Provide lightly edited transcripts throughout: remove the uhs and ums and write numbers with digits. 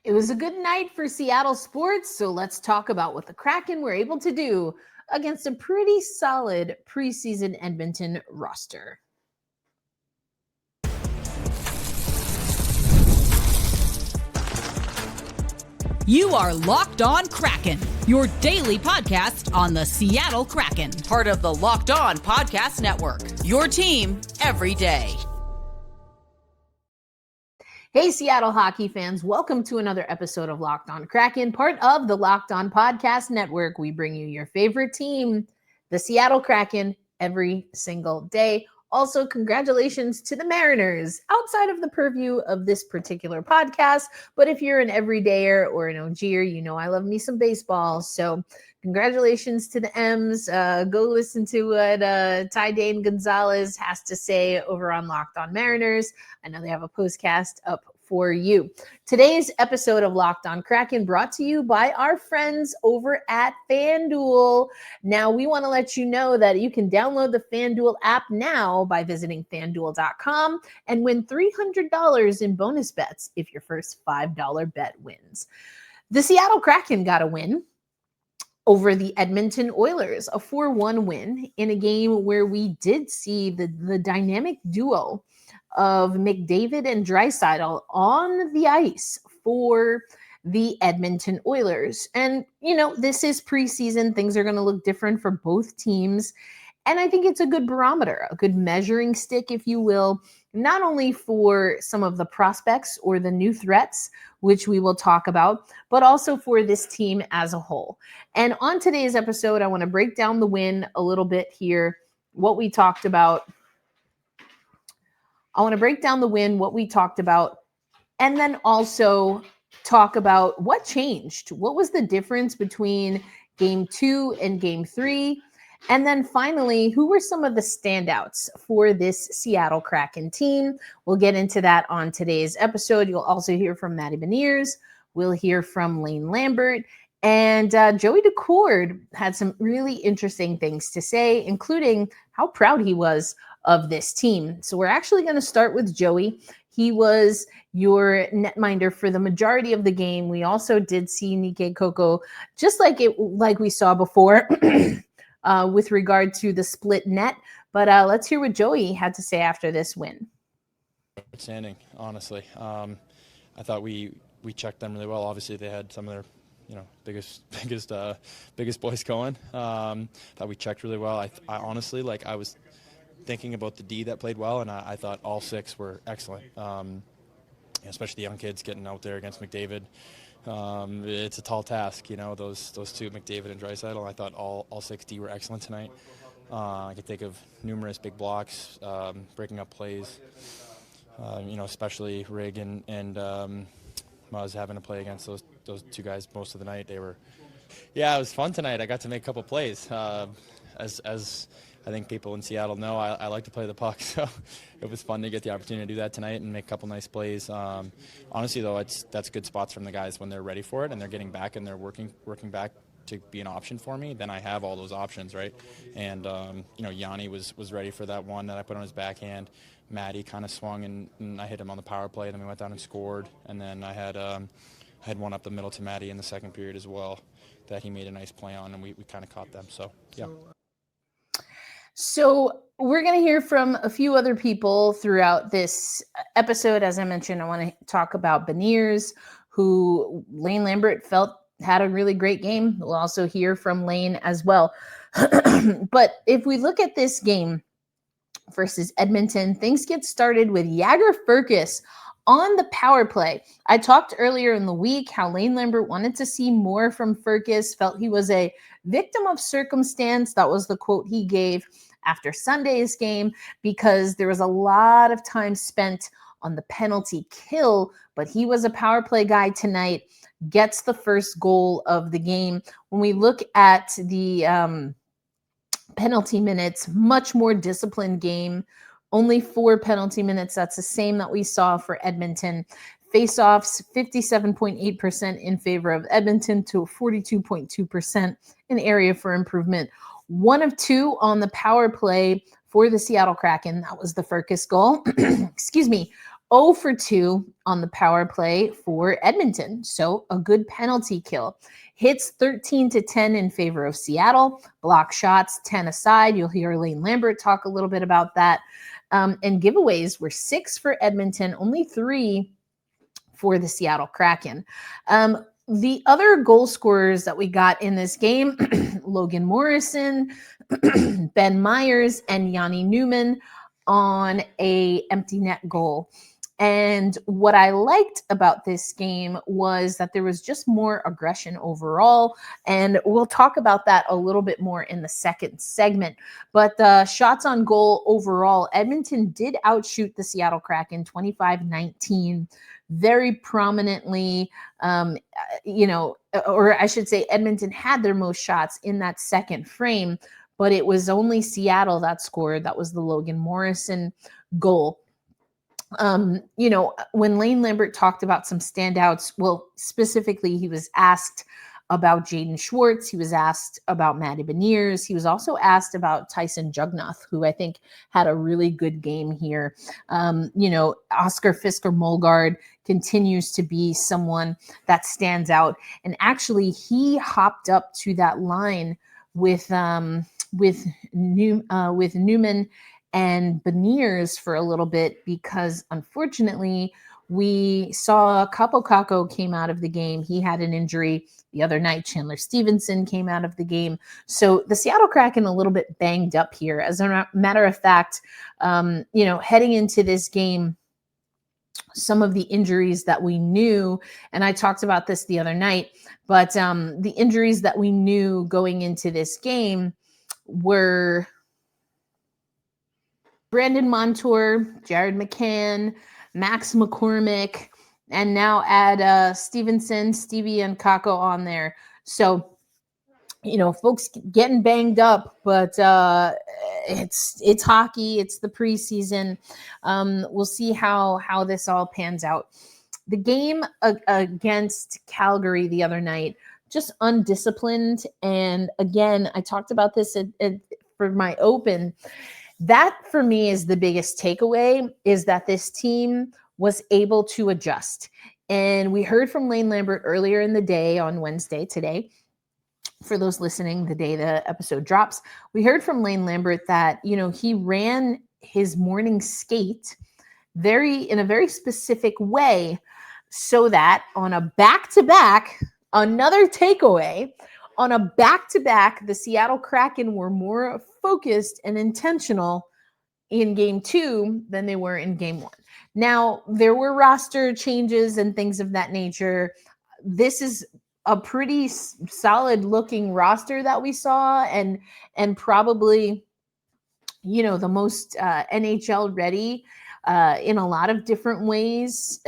It was a good night for Seattle sports, so let's talk about what the Kraken were able to do against a pretty solid preseason Edmonton roster. You are Locked On Kraken, your daily podcast on the Seattle Kraken, part of the Locked On Podcast Network, your team every day. Hey, Seattle hockey fans, welcome to another episode of Locked On Kraken, part of the Locked On Podcast Network. We bring you your favorite team, the Seattle Kraken, every single day. Also, congratulations to the Mariners outside of the purview of this particular podcast. But if you're an everydayer or an OGer, you know I love me some baseball. So congratulations to the M's. Go listen to what Ty Dane Gonzalez has to say over on Locked On Mariners. I know they have a postcast up for you. Today's episode of Locked On Kraken brought to you by our friends over at FanDuel. Now, we want to let you know that you can download the FanDuel app now by visiting FanDuel.com and win $300 in bonus bets if your first $5 bet wins. The Seattle Kraken got a win over the Edmonton Oilers, a 4-1 win in a game where we did see the dynamic duo of McDavid and Draisaitl on the ice for the Edmonton Oilers. And, you know, this is preseason. Things are going to look different for both teams. And I think it's a good barometer, a good measuring stick, if you will, not only for some of the prospects or the new threats, which we will talk about, but also for this team as a whole. And on today's episode, I want to break down the win a little bit here, what we talked about. I want to break down the win, what we talked about, and then also talk about what changed. What was the difference between game 2 and game 3? And then finally, who were some of the standouts for this Seattle Kraken team? We'll get into that on today's episode. You'll also hear from Matty Beniers. We'll hear from Lane Lambert. And Joey Daccord had some really interesting things to say, including how proud he was of this team. So we're actually going to start with Joey. He was your netminder for the majority of the game. We also did see Nikkei Coco, just like we saw before with regard to the split net. But let's hear what Joey had to say after this win. Outstanding, honestly. I thought we checked them really well. Obviously, they had some of their biggest boys going. Thought we checked really well. I honestly, I was thinking about the D that played well, and I thought all 6 were excellent. Especially the young kids getting out there against McDavid. It's a tall task, those two, McDavid and Draisaitl. I thought all 6 D were excellent tonight. I could think of numerous big blocks, breaking up plays. Especially Rig and Muzz having to play against those two guys most of the night. It was fun tonight. I got to make a couple plays. As I think people in Seattle know, I like to play the puck, so it was fun to get the opportunity to do that tonight and make a couple nice plays. Honestly, though, that's good spots from the guys when they're ready for it and they're getting back and they're working back to be an option for me. Then I have all those options, right? And Yanni was ready for that one that I put on his backhand. Matty kind of swung and I hit him on the power play. Then we went down and scored. And then I had one up the middle to Matty in the second period as well that he made a nice play on, and we kind of caught them. So, yeah. So we're going to hear from a few other people throughout this episode. As I mentioned, I want to talk about Beniers, who Lane Lambert felt had a really great game. We'll also hear from Lane as well. But if we look at this game versus Edmonton, things get started with Jagger Firkus on the power play. I talked earlier in the week how Lane Lambert wanted to see more from Firkus, felt he was a victim of circumstance. That was the quote he gave after Sunday's game, because there was a lot of time spent on the penalty kill, but he was a power play guy tonight, gets the first goal of the game. When we look at the penalty minutes, much more disciplined game, only 4 penalty minutes. That's the same that we saw for Edmonton. Faceoffs, 57.8% in favor of Edmonton to 42.2% in area for improvement. 1 of 2 on the power play for the Seattle Kraken. That was the Firkus goal. Excuse me. 0 for 2 on the power play for Edmonton. So a good penalty kill. Hits 13-10 in favor of Seattle. Block shots 10 aside. You'll hear Lane Lambert talk a little bit about that. And giveaways were 6 for Edmonton, only 3 for the Seattle Kraken. The other goal scorers that we got in this game, Logan Morrison, Ben Myers, and Yanni Newman on a empty net goal. And what I liked about this game was that there was just more aggression overall. And we'll talk about that a little bit more in the second segment. But the shots on goal overall, Edmonton did outshoot the Seattle Kraken 25-19 very prominently, or I should say Edmonton had their most shots in that second frame, but it was only Seattle that scored. That was the Logan Morrison goal. When Lane Lambert talked about some standouts, well, specifically, he was asked about Jaden Schwartz. He was asked about Matty Beniers. He was also asked about Tyson Jugnoth, who I think had a really good game here. Oscar Fisker-Molgaard continues to be someone that stands out. And actually, he hopped up to that line with Newman and Beniers for a little bit, because unfortunately we saw Capo Caco came out of the game. He had an injury the other night. Chandler Stevenson came out of the game. So the Seattle Kraken a little bit banged up here. As a matter of fact, heading into this game, some of the injuries that we knew, and I talked about this the other night, but the injuries that we knew going into this game were Brandon Montour, Jared McCann, Max McCormick, and now add Stevenson, Stevie, and Kako on there. So, folks getting banged up, but it's hockey. It's the preseason. We'll see how this all pans out. The game against Calgary the other night, just undisciplined. And again, I talked about this for my open. That, for me, is the biggest takeaway, is that this team was able to adjust. And we heard from Lane Lambert earlier in the day on Wednesday today. For those listening, the day the episode drops, we heard from Lane Lambert that, he ran his morning skate in a very specific way, so that on a back-to-back, another takeaway, on a back-to-back, the Seattle Kraken were more focused and intentional in game 2 than they were in game 1. Now, there were roster changes and things of that nature. This is a pretty solid looking roster that we saw, and probably, the most NHL ready in a lot of different ways.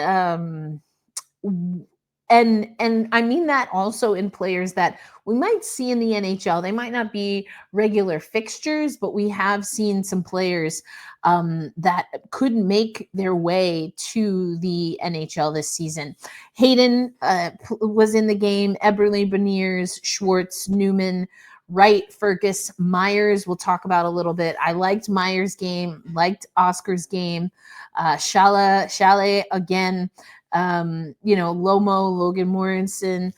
And I mean that also in players that we might see in the NHL. They might not be regular fixtures, but we have seen some players that could make their way to the NHL this season. Hayden was in the game. Eberle, Beniers, Schwartz, Newman, Wright, Fergus, Myers, we'll talk about a little bit. I liked Myers' game, liked Oscar's game. Chalet again. Lomo, Logan Morrison,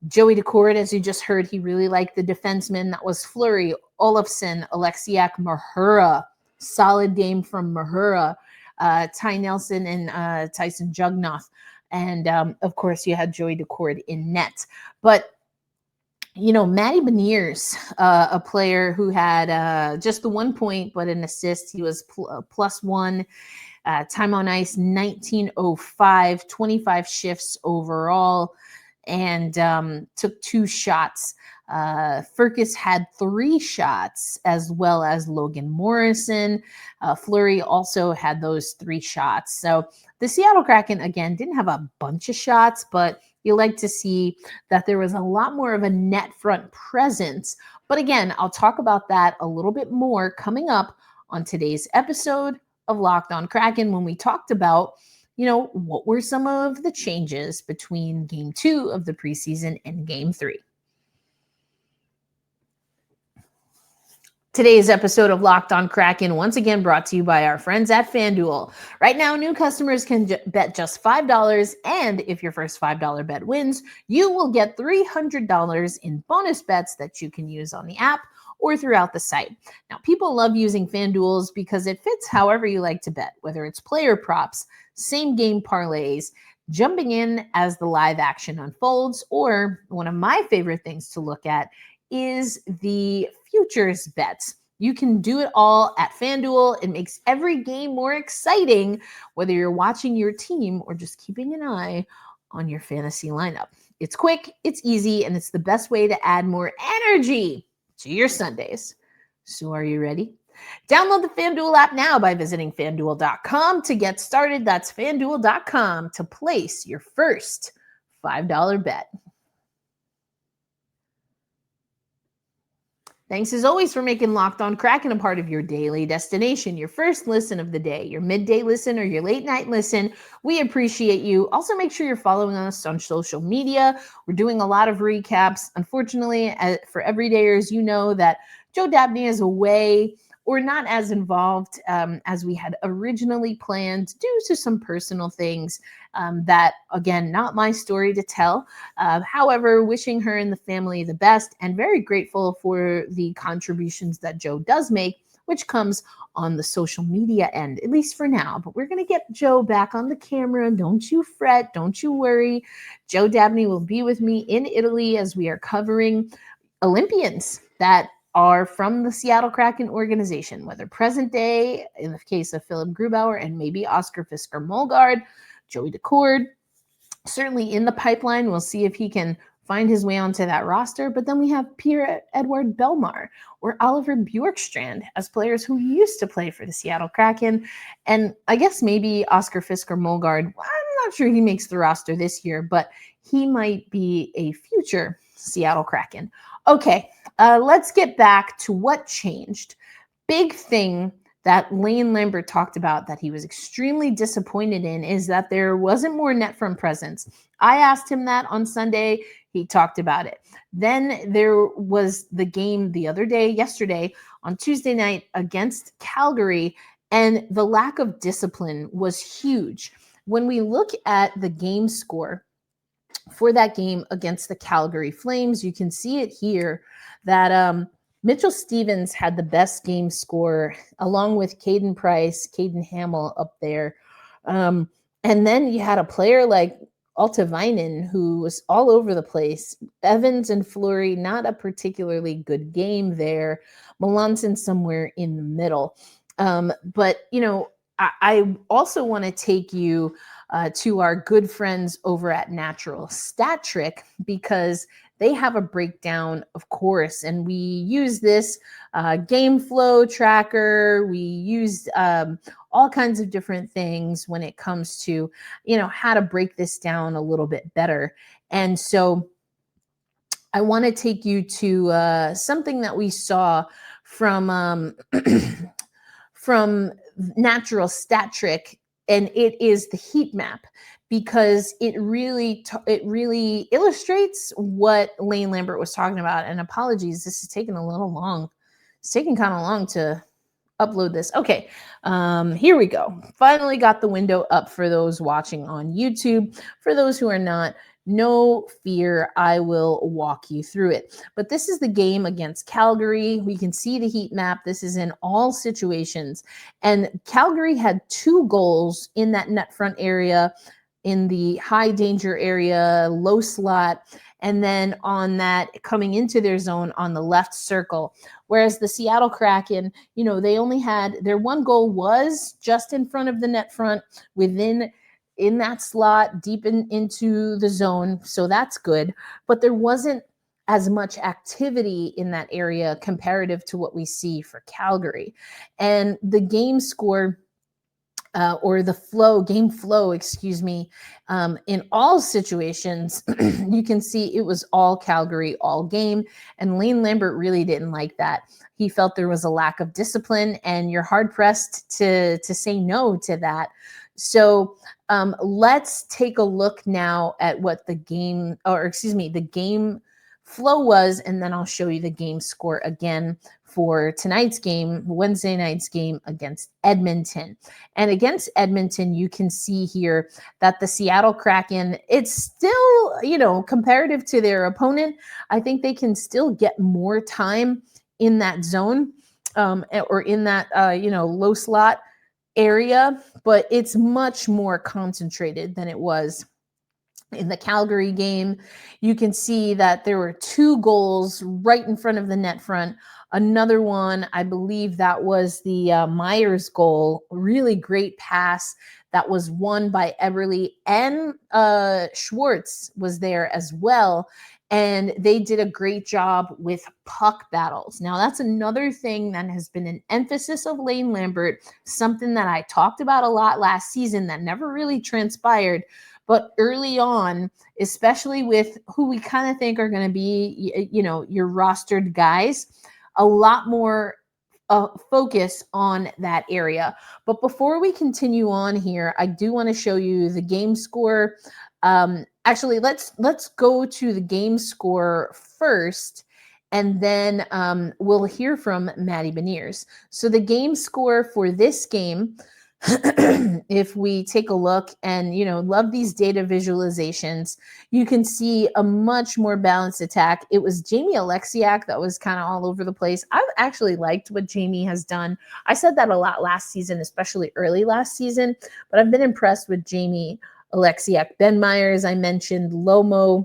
Joey Daccord, as you just heard, he really liked the defenseman. That was Fleury, Olofsson, Alexiak, Mahura. Solid game from Mahura, Ty Nelson, and Tyson Jugnoth. And, of course, you had Joey Daccord in net. But, Matty Beniers, a player who had just the 1 point, but an assist. He was +1. Time on ice, 19:05, 25 shifts overall, and took 2 shots. Fergus had 3 shots, as well as Logan Morrison. Fleury also had those 3 shots. So the Seattle Kraken, again, didn't have a bunch of shots, but you like to see that there was a lot more of a net front presence. But again, I'll talk about that a little bit more coming up on today's episode of Locked On Kraken, when we talked about, what were some of the changes between game 2 of the preseason and game 3. Today's episode of Locked on Kraken once again brought to you by our friends at FanDuel. Right now, new customers can bet just $5, and if your first $5 bet wins, you will get $300 in bonus bets that you can use on the app or throughout the site. Now, people love using FanDuel's because it fits however you like to bet, whether it's player props, same game parlays, jumping in as the live action unfolds, or one of my favorite things to look at is the futures bets. You can do it all at FanDuel. It makes every game more exciting, whether you're watching your team or just keeping an eye on your fantasy lineup. It's quick, it's easy, and it's the best way to add more energy to your Sundays. So are you ready? Download the FanDuel app now by visiting FanDuel.com to get started. That's FanDuel.com to place your first $5 bet. Thanks as always for making Locked on Kraken a part of your daily destination, your first listen of the day, your midday listen, or your late night listen. We appreciate you. Also, make sure you're following us on social media. We're doing a lot of recaps. Unfortunately, for everydayers, you know that Joe Dabney is away or not as involved as we had originally planned due to some personal things that, again, not my story to tell. However, wishing her and the family the best and very grateful for the contributions that Joe does make, which comes on the social media end, at least for now. But we're going to get Joe back on the camera. Don't you fret. Don't you worry. Joe Dabney will be with me in Italy as we are covering Olympians that are from the Seattle Kraken organization, whether present day, in the case of Philip Grubauer and maybe Oscar Fisker-Molgaard, Joey Daccord, certainly in the pipeline. We'll see if he can find his way onto that roster. But then we have Pierre-Edouard Bellemare or Oliver Bjorkstrand as players who used to play for the Seattle Kraken. And I guess maybe Oscar Fisker-Molgaard, I'm not sure he makes the roster this year, but he might be a future Seattle Kraken. Okay, let's get back to what changed. Big thing that Lane Lambert talked about that he was extremely disappointed in is that there wasn't more net front presence. I asked him that on Sunday. He talked about it. Then there was the game yesterday on Tuesday night against Calgary, and the lack of discipline was huge. When we look at the game score for that game against the Calgary Flames, you can see it here that Mitchell Stevens had the best game score along with Caden Price, Caden Hamill up there. And then you had a player like Altavainen who was all over the place. Evans and Fleury, not a particularly good game there. Melanson somewhere in the middle. But, you know, I also want to take you to our good friends over at Natural Stat Trick because they have a breakdown, of course, and we use this game flow tracker. We use all kinds of different things when it comes to, you know, how to break this down a little bit better. And so I want to take you to something that we saw from from Natural Stat Trick, and it is the heat map, because it really illustrates what Lane Lambert was talking about. And apologies, this is taking a little long. It's taking kind of long to upload this. Okay, here we go. Finally got the window up for those watching on YouTube. For those who are not, no fear, I will walk you through it. But this is the game against Calgary. We can see the heat map. This is in all situations. And Calgary had 2 goals in that net front area, in the high danger area, low slot, and then on that coming into their zone on the left circle. Whereas the Seattle Kraken, you know, they only had their 1 goal was just in front of the net front in that slot deep into the zone. So that's good. But there wasn't as much activity in that area comparative to what we see for Calgary. And the game score or the game flow, in all situations, you can see it was all Calgary all game. And Lane Lambert really didn't like that. He felt there was a lack of discipline, and you're hard pressed to say no to that. So let's take a look now at what the game flow was, and then I'll show you the game score again for tonight's game, Wednesday night's game against Edmonton. And against Edmonton, you can see here that the Seattle Kraken, it's still, comparative to their opponent, I think they can still get more time in that zone or in that, low slot area, but it's much more concentrated than it was in the Calgary game. You can see that there were 2 goals right in front of the net front. Another one, I believe that was the Myers goal. Really great pass that was won by Eberle, and Schwartz was there as well. And they did a great job with puck battles. Now, that's another thing that has been an emphasis of Lane Lambert, something that I talked about a lot last season that never really transpired. But early on, especially with who we kind of think are going to be, your rostered guys, a lot more focus on that area. But before we continue on here, I do want to show you the game score. Actually, let's go to the game score first, and then we'll hear from Matty Beniers. So the game score for this game, if we take a look and, love these data visualizations, you can see a much more balanced attack. It was Jamie Alexiak that was kind of all over the place. I've actually liked what Jamie has done. I said that a lot last season, especially early last season, but I've been impressed with Jamie Alexiak. Ben Myers, I mentioned, Lomo,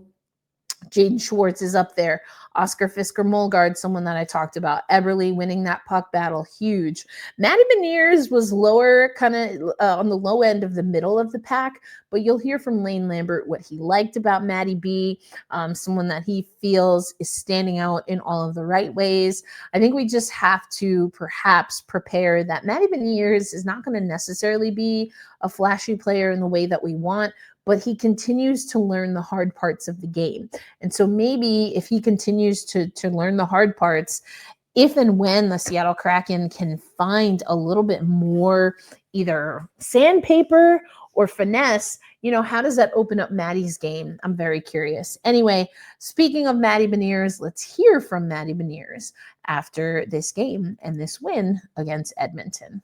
Jaden Schwartz is up there. Oscar Fisker-Molgaard, someone that I talked about. Eberle winning that puck battle, huge. Matty Beniers was lower, kind of on the low end of the middle of the pack, but you'll hear from Lane Lambert what he liked about Matty B, someone that he feels is standing out in all of the right ways. I think we just have to perhaps prepare that Matty Beniers is not going to necessarily be a flashy player in the way that we want, but he continues to learn the hard parts of the game. And so maybe if he continues to learn the hard parts, if and when the Seattle Kraken can find a little bit more either sandpaper or finesse, how does that open up Matty's game? I'm very curious. Anyway, speaking of Matty Beniers, let's hear from Matty Beniers after this game and this win against Edmonton.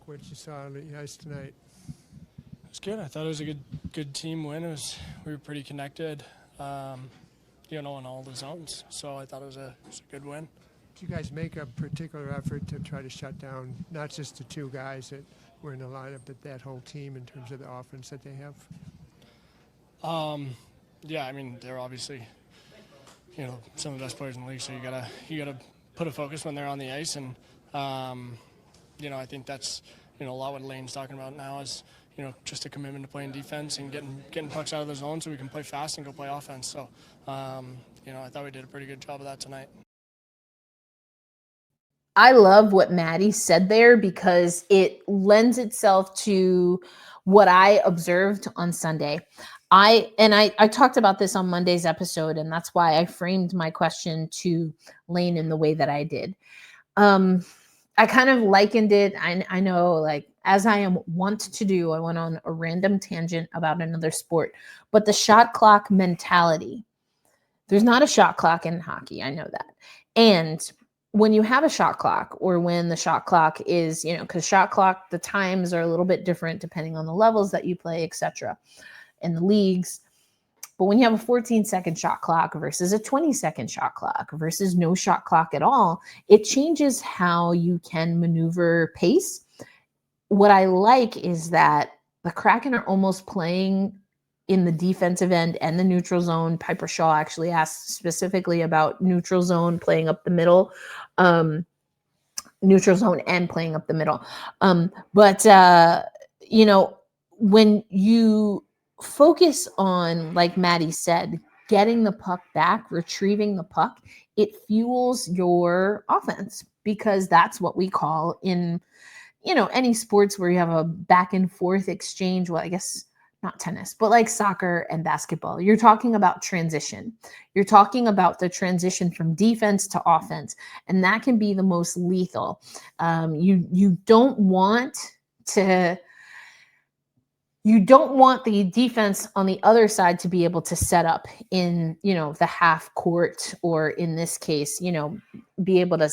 What you saw on the ice tonight? It was good. I thought it was a good team win. We were pretty connected, in all the zones. So I thought it was a good win. Did you guys make a particular effort to try to shut down not just the 2 guys that were in the lineup, but that whole team in terms of the offense that they have? Yeah, they're obviously, some of the best players in the league. So you gotta put a focus when they're on the ice, and I think that's, a lot what Lane's talking about now is, just a commitment to playing defense and getting pucks out of the zone so we can play fast and go play offense. So, I thought we did a pretty good job of that tonight. I love what Matty said there because it lends itself to what I observed on Sunday. I talked about this on Monday's episode, and that's why I framed my question to Lane in the way that I did. I kind of likened it. I know, as I am wont to do, I went on a random tangent about another sport, but the shot clock mentality. There's not a shot clock in hockey. I know that. And when you have a shot clock, or when the shot clock is, because shot clock, the times are a little bit different depending on the levels that you play, etc. in the leagues. But when you have a 14-second shot clock versus a 20-second shot clock versus no shot clock at all, it changes how you can maneuver pace. What I like is that the Kraken are almost playing in the defensive end and the neutral zone. Piper Shaw actually asked specifically about neutral zone playing up the middle, neutral zone and playing up the middle. When you focus on, like Matty said, getting the puck back, retrieving the puck, it fuels your offense, because that's what we call in, any sports where you have a back and forth exchange. Well, I guess not tennis, but like soccer and basketball, you're talking about transition. You're talking about the transition from defense to offense, and that can be the most lethal. You don't want to you don't want the defense on the other side to be able to set up in, the half court, or in this case, be able to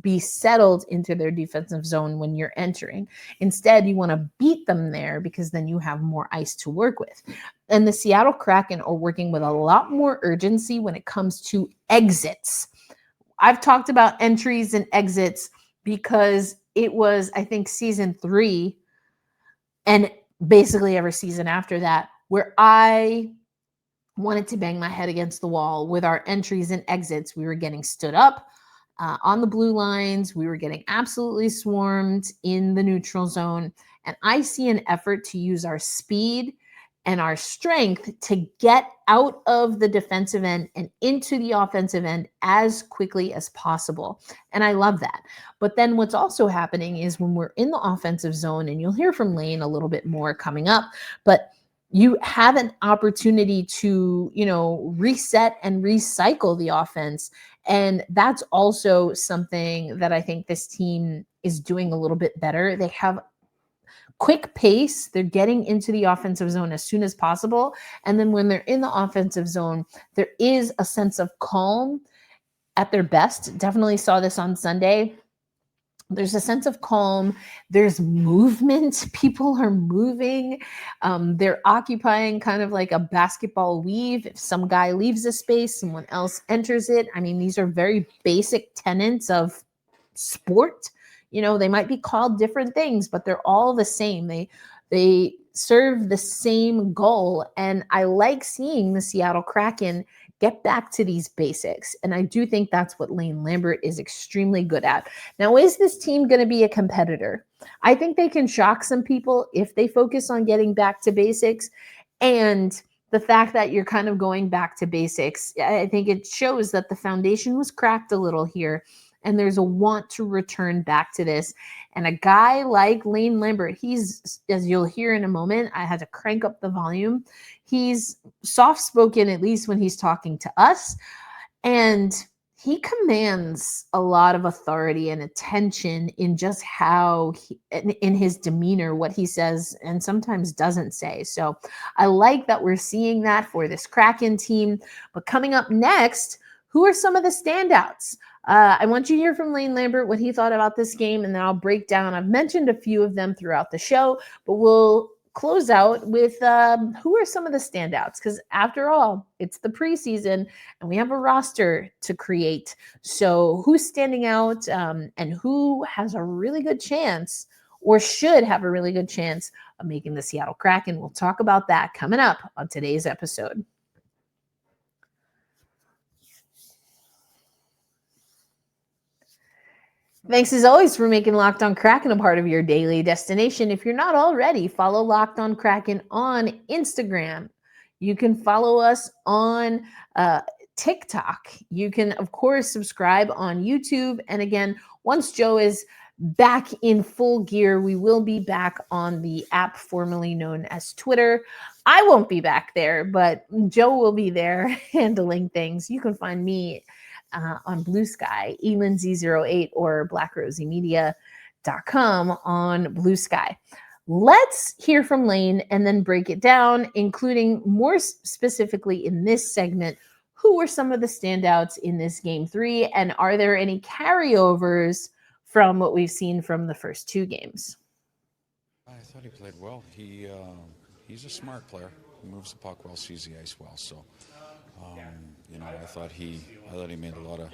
be settled into their defensive zone when you're entering. Instead, you want to beat them there, because then you have more ice to work with. And the Seattle Kraken are working with a lot more urgency when it comes to exits. I've talked about entries and exits because it was, I think, season 3 and basically every season after that, where I wanted to bang my head against the wall with our entries and exits. We were getting stood up on the blue lines. We were getting absolutely swarmed in the neutral zone. And I see an effort to use our speed and our strength to get out of the defensive end and into the offensive end as quickly as possible. And I love that. But then what's also happening is when we're in the offensive zone, and you'll hear from Lane a little bit more coming up, but you have an opportunity to, reset and recycle the offense. And that's also something that I think this team is doing a little bit better. They have quick pace. They're getting into the offensive zone as soon as possible. And then when they're in the offensive zone, there is a sense of calm at their best. Definitely saw this on Sunday. There's a sense of calm. There's movement. People are moving. They're occupying kind of like a basketball weave. If some guy leaves a space, someone else enters it. I mean, these are very basic tenets of sport. They might be called different things, but they're all the same. They serve the same goal. And I like seeing the Seattle Kraken get back to these basics. And I do think that's what Lane Lambert is extremely good at. Now, is this team going to be a competitor? I think they can shock some people if they focus on getting back to basics. And the fact that you're kind of going back to basics, I think it shows that the foundation was cracked a little here. And there's a want to return back to this. And a guy like Lane Lambert, he's, as you'll hear in a moment, I had to crank up the volume. He's soft-spoken, at least when he's talking to us. And he commands a lot of authority and attention in just how, in his demeanor, what he says and sometimes doesn't say. So I like that we're seeing that for this Kraken team. But coming up next, who are some of the standouts? I want you to hear from Lane Lambert, what he thought about this game, and then I'll break down. I've mentioned a few of them throughout the show, but we'll close out with who are some of the standouts, because after all, it's the preseason and we have a roster to create. So who's standing out and who has a really good chance, or should have a really good chance, of making the Seattle Kraken? We'll talk about that coming up on today's episode. Thanks as always for making Locked On Kraken a part of your daily destination. If you're not already, follow Locked On Kraken on Instagram. You can follow us on TikTok. You can, of course, subscribe on YouTube. And again, once Joe is back in full gear, we will be back on the app formerly known as Twitter. I won't be back there, but Joe will be there handling things. You can find me on Blue Sky, elindsay08, or blackrosymedia.com on Blue Sky. Let's hear from Lane and then break it down, including more specifically in this segment, who were some of the standouts in this Game 3, and are there any carryovers from what we've seen from the first 2 games? I thought he played well. He's a smart player. He moves the puck well, sees the ice well. So, I thought he made a lot of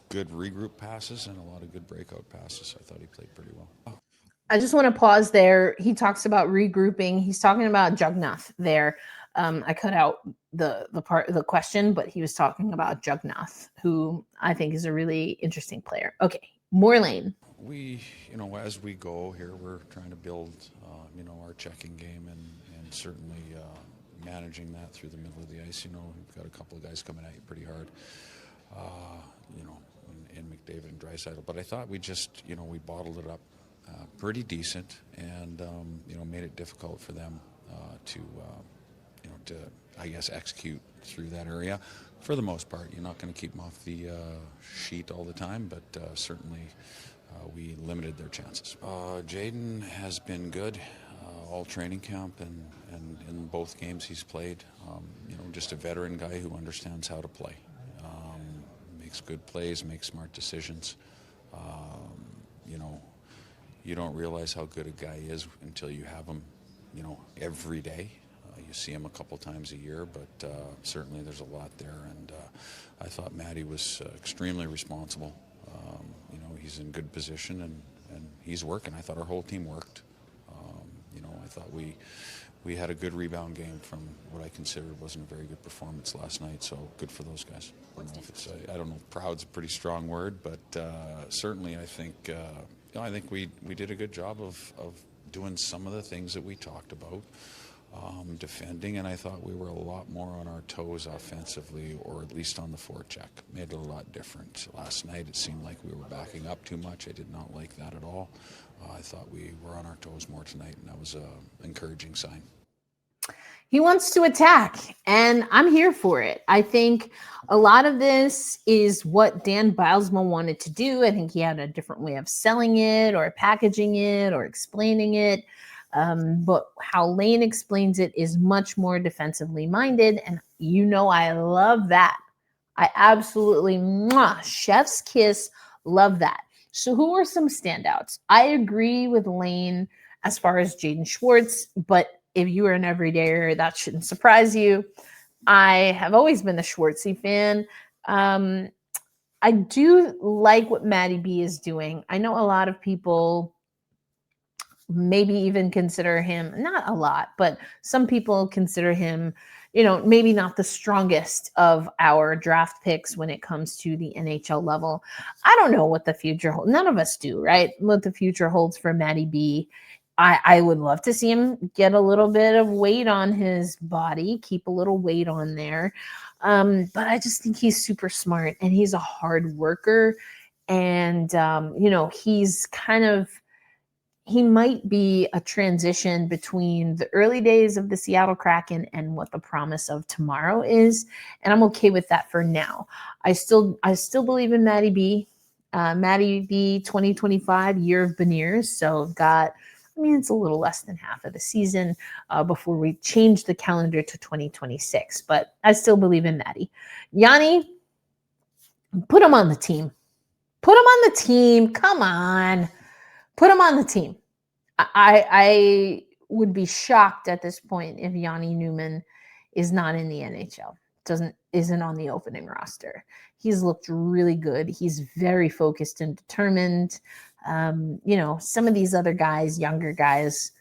good regroup passes and a lot of good breakout passes. I thought he played pretty well. I just want to pause there. He talks about regrouping. He's talking about Jugnath there. I cut out the part of the question, but he was talking about Jugnath, who I think is a really interesting player. Okay, more Lane. We, as we go here, we're trying to build, our checking game and certainly managing that through the middle of the ice. We've got a couple of guys coming at you pretty hard, in McDavid and Draisaitl. But I thought we just, we bottled it up pretty decent and, made it difficult for them to execute through that area. For the most part, you're not going to keep them off the sheet all the time, but certainly we limited their chances. Jaden has been good. all training camp and in both games he's played. Just a veteran guy who understands how to play. Makes good plays, makes smart decisions. You don't realize how good a guy is until you have him, every day. You see him a couple times a year, but certainly there's a lot there. And I thought Matty was extremely responsible. He's in good position and he's working. I thought our whole team worked. I thought we had a good rebound game from what I considered wasn't a very good performance last night. So good for those guys. I don't know. Proud's a pretty strong word, but certainly I think we did a good job of doing some of the things that we talked about. Defending, and I thought we were a lot more on our toes offensively, or at least on the forecheck. Made it a lot different. Last night it seemed like we were backing up too much. I did not like that at all. I thought we were on our toes more tonight, and that was an encouraging sign. He wants to attack, and I'm here for it. I think a lot of this is what Dan Bilesma wanted to do. I think he had a different way of selling it or packaging it or explaining it. But how Lane explains it is much more defensively minded. And I love that. I absolutely, chef's kiss, love that. So who are some standouts? I agree with Lane as far as Jaden Schwartz, but if you are an everydayer, that shouldn't surprise you. I have always been a Schwartzy fan. I do like what Matty B is doing. I know a lot of people maybe even consider him, not a lot, but some people consider him, maybe not the strongest of our draft picks when it comes to the NHL level. I don't know what the future holds. None of us do, right? What the future holds for Matty B. I would love to see him get a little bit of weight on his body, keep a little weight on there. But I just think he's super smart and he's a hard worker. And, he might be a transition between the early days of the Seattle Kraken and what the promise of tomorrow is. And I'm okay with that for now. I still believe in Matty B. Matty B 2025, year of Beniers. So it's a little less than half of the season before we change the calendar to 2026. But I still believe in Matty. Yanni, put him on the team. Put him on the team. Come on. Put him on the team. I would be shocked at this point if Yanni Newman is not in the NHL, isn't on the opening roster. He's looked really good. He's very focused and determined. Some of these other guys, younger guys,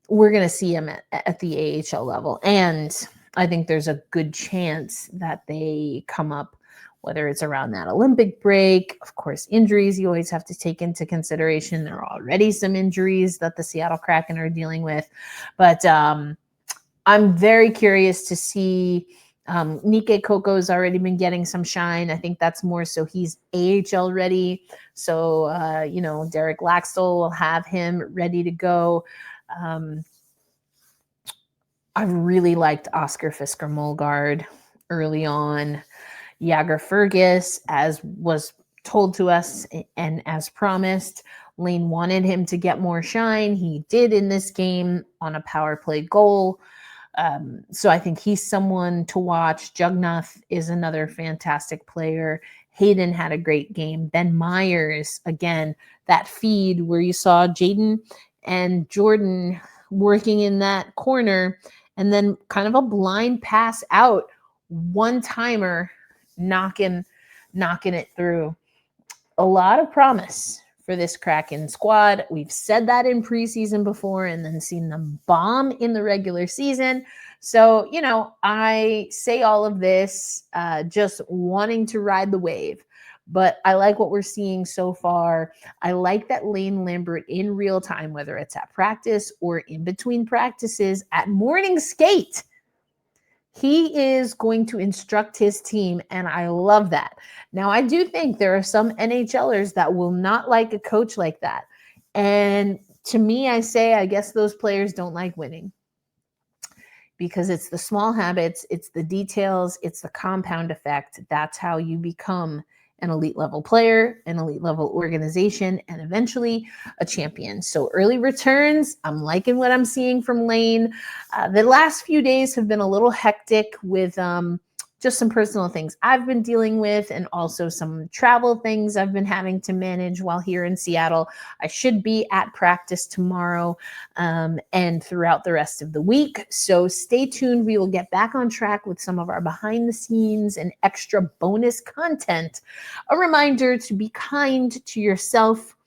we're going to see him at the AHL level. And I think there's a good chance that they come up, whether it's around that Olympic break. Of course, injuries you always have to take into consideration. There are already some injuries that the Seattle Kraken are dealing with. But I'm very curious to see. Nike Coco's already been getting some shine. I think that's more so he's AHL ready. So, Derek Laxdal will have him ready to go. I really liked Oscar Fisker-Molgaard early on. Jagger Fergus, as was told to us and as promised, Lane wanted him to get more shine. He did in this game on a power play goal. So I think he's someone to watch. Jugnath is another fantastic player. Hayden had a great game. Ben Myers, again, that feed where you saw Jaden and Jordan working in that corner and then kind of a blind pass out, one-timer, knocking it through. A lot of promise for this Kraken squad. We've said that in preseason before and then seen them bomb in the regular season. So, I say all of this just wanting to ride the wave. But I like what we're seeing so far. I like that Lane Lambert in real time, whether it's at practice or in between practices at morning skate, he is going to instruct his team, and I love that. Now, I do think there are some NHLers that will not like a coach like that. And to me, I guess those players don't like winning because it's the small habits, it's the details, it's the compound effect. That's how you become an elite level player, an elite level organization, and eventually a champion. So early returns, I'm liking what I'm seeing from Lane. The last few days have been a little hectic with just some personal things I've been dealing with, and also some travel things I've been having to manage while here in Seattle. I should be at practice tomorrow and throughout the rest of the week. So stay tuned. We will get back on track with some of our behind the scenes and extra bonus content. A reminder to be kind to yourself.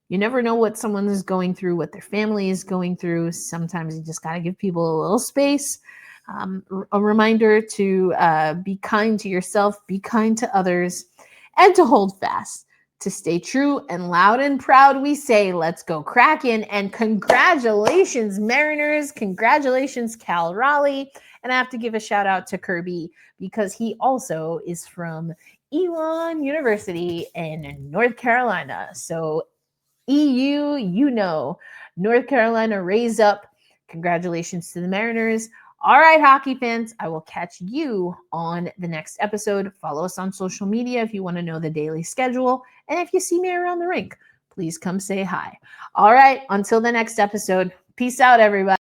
You never know what someone is going through, what their family is going through. Sometimes you just got to give people a little space. A reminder to be kind to yourself, be kind to others, and to hold fast. To stay true and loud and proud, we say, let's go Kraken, and congratulations, Mariners. Congratulations, Cal Raleigh. And I have to give a shout out to Kirby because he also is from Elon University in North Carolina. So EU, North Carolina raise up. Congratulations to the Mariners. All right, hockey fans, I will catch you on the next episode. Follow us on social media if you want to know the daily schedule. And if you see me around the rink, please come say hi. All right, until the next episode, peace out, everybody.